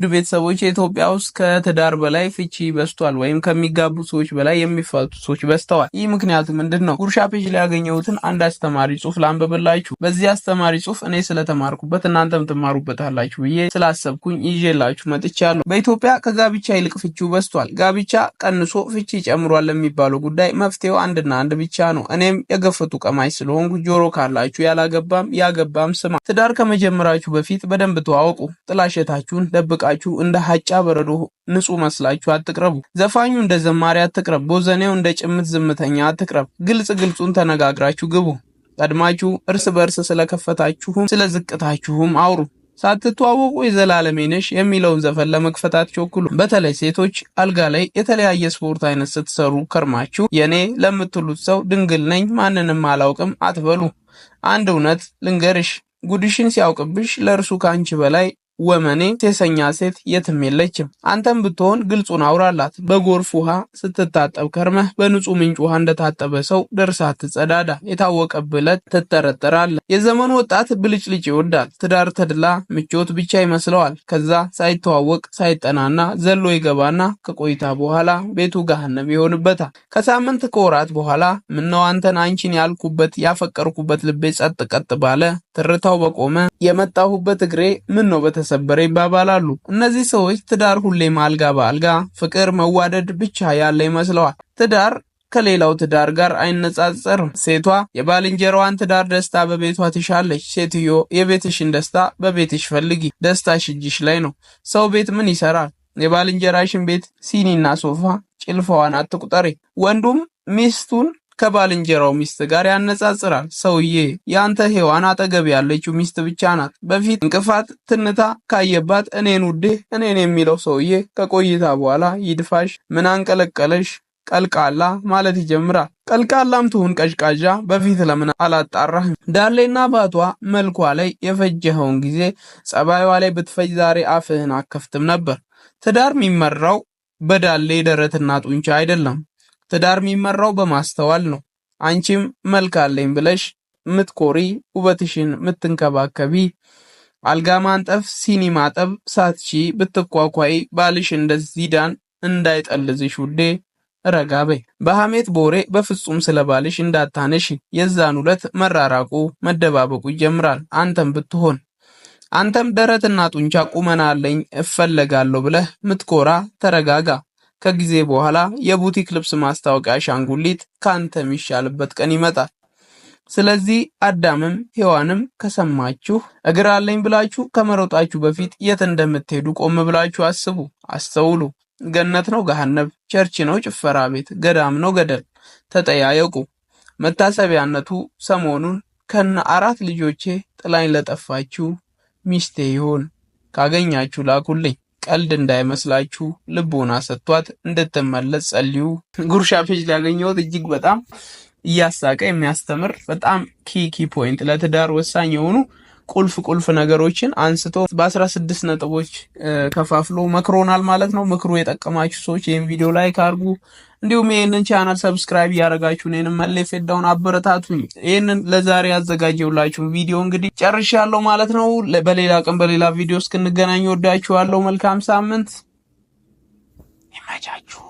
ቤተሰቦች ኢትዮጵያ ውስጥ ከትዳር በላይ ፍቺ በዝቷል ወይም ከሚጋቡ ሰዎች በላይ የሚፋቱ ሰዎች በዝተዋል። ይህ ምክንያቱ ምንድነው? ጉርሻ ፔጅ ላይ ያገኘሁትን አንድ አስተማሪ ጽሑፍ ላንብብላችሁ። በዚህ አስተማሪ ጽሑፍ እኔ ስለተማርኩበት እናንተም ትማሩበታላችሁ ብዬ ስላሰብኩኝ ይዤላችሁ መጥቻለሁ። በኢትዮጵያ ከጋብቻ ይልቅ ፍቺው በዝቷል። ጋብቻ ቀንሶ ፍቺ ጨምሯል ለሚባለው ጉዳይ መፍትሄው አንድና አንድ ብቻ ነው። እኔም የገፈቱ ቀማሽ ስለሆንኩ ጆሮ ካላችሁ ያላገባም ያገባም ስማ። ትዳር ከመጀመራችሁ በፊት በደንብ ተዋወቁ። ጥላሸታችሁን ደብቃችሁ እንደ ሀጫ በረዶ ንጹህ መስላችሁ አትቅረቡ። ዘፋኙ እንደ ዘማሪ አትቅረብ። ቦዘኔው እንደ ጭምት ዝምተኛ አትቅረብ። ግልጹን ተነጋግራችሁ ግቡ። ቀድማችሁ እርስ በርስ ስለከፈታችሁም ስለ ዝቅታችሁም አውሩ። ሳትተዋወቁ የዘላለሜ ነሽ የሚለውን ዘፈን ለመክፈት አትቸኩሉ። በተለይ ሴቶች አልጋ ላይ የተለያየ ስፖርት አይነት ስትሰሩ ከርማችሁ የኔ ለምትሉት ሰው ድንግል ነኝ ማንንም አላውቅም አትበሉ። አንድ እውነት ልንገርሽ፣ ጉድሽን ሲያውቅብሽ ለእርሱ ካንቺ በላይ ወመኔ ሴሰኛ ሴት የትም የለችም። አንተም ብትሆን ግልጹን አውራላት። በጎርፍ ውሃ ስትታጠብ ከርመህ በንጹህ ምንጭ ውሃ እንደታጠበ ሰው ደርሳ ትጸዳዳ። የታወቀብለት ትጠረጠራለህ። የዘመኑ ወጣት ብልጭልጭ ይወዳል። ትዳር ተድላ ምቾት ብቻ ይመስለዋል። ከዛ ሳይተዋወቅ ሳይጠናና ዘሎ ይገባና ከቆይታ በኋላ ቤቱ ገሃነም ይሆንበታል። ከሳምንት ከወራት በኋላ ምነው አንተን አንቺን ያልኩበት ያፈቀርኩበት ልቤ ጸጥ ቀጥ ባለ፣ ትርታው በቆመ፣ የመጣሁበት እግሬ ምን ነው በተሰበረ ይባባላሉ። እነዚህ ሰዎች ትዳር ሁሌም አልጋ በአልጋ ፍቅር መዋደድ ብቻ ያለ ይመስለዋል። ትዳር ከሌላው ትዳር ጋር አይነጻጸርም። ሴቷ የባልንጀራዋን ትዳር ደስታ በቤቷ ትሻለች። ሴትዮ የቤትሽን ደስታ በቤትሽ ፈልጊ። ደስታሽ እጅሽ ላይ ነው። ሰው ቤት ምን ይሰራል? የባልንጀራሽን ቤት ሲኒና ሶፋ ጭልፋዋን አትቁጠሪ። ወንዱም ሚስቱን ከባልንጀራው ሚስት ጋር ያነጻጽራል። ሰውዬ ያንተ ሔዋን አጠገብ ያለችው ሚስት ብቻ ናት። በፊት እንቅፋት ትንታ ካየባት እኔን ውዴ እኔን የሚለው ሰውዬ ከቆይታ በኋላ ይድፋሽ ምን አንቀለቀለሽ ቀልቃላ ማለት ይጀምራል። ቀልቃላም ትሁን ቀዥቃዣ በፊት ለምን አላጣራህም? ዳሌና ባቷ መልኳ ላይ የፈጀኸውን ጊዜ ጸባይዋ ላይ ብትፈጅ ዛሬ አፍህን አከፍትም ነበር። ትዳር የሚመራው በዳሌ ደረትና ጡንቻ አይደለም። ትዳር የሚመራው በማስተዋል ነው። አንቺም መልክ አለኝ ብለሽ ምትኮሪ፣ ውበትሽን ምትንከባከቢ፣ አልጋ ማንጠፍ ሲኒ ማጠብ ሳትሺ ብትኳኳይ ባልሽ እንደ ዚዳን እንዳይጠልዝሽ ውዴ ረጋ በይ። በሐሜት ቦሬ በፍጹም ስለ ባልሽ እንዳታነሺ። የዛን ዕለት መራራቁ መደባበቁ ይጀምራል። አንተም ደረትና ጡንቻ ቁመና አለኝ እፈለጋለሁ ብለህ ምትኮራ ተረጋጋ። ከጊዜ በኋላ የቡቲክ ልብስ ማስታወቂያ አሻንጉሊት ካንተ የሚሻልበት ቀን ይመጣል። ስለዚህ አዳምም ሔዋንም ከሰማችሁ እግር አለኝ ብላችሁ ከመሮጣችሁ በፊት የት እንደምትሄዱ ቆም ብላችሁ አስቡ፣ አስተውሉ። ገነት ነው ገሃነብ፣ ቸርች ነው ጭፈራ ቤት፣ ገዳም ነው ገደል፣ ተጠያየቁ። መታሰቢያነቱ ሰሞኑን ከነ 4 ልጆቼ ጥላኝ ለጠፋችሁ ሚስቴ ይሆን። ካገኛችሁ ላኩልኝ። ቀልድ እንዳይመስላችሁ ልቦና ሰጥቷት እንድትመለስ ጸልዩ። ጉርሻ ፔጅ ሊያገኘሁት እጅግ በጣም እያሳቀ የሚያስተምር በጣም ኪ ፖይንት ለትዳር ወሳኝ የሆኑ ቁልፍ ነገሮችን አንስቶ በ16 ነጥቦች ከፋፍሎ መክሮናል ማለት ነው። ምክሩ የጠቀማችሁ ሰዎች ይህን ቪዲዮ ላይክ አድርጉ። እንዲሁም ይህንን ቻናል ሰብስክራይብ ያደረጋችሁ እኔንም መለይ ፌዳውን አበረታቱኝ። ይህንን ለዛሬ ያዘጋጀውላችሁ ቪዲዮ እንግዲህ ጨርሻለሁ ማለት ነው። በሌላ ቀን በሌላ ቪዲዮ እስክንገናኝ ወዳችኋለሁ። መልካም ሳምንት ይመቻችሁ።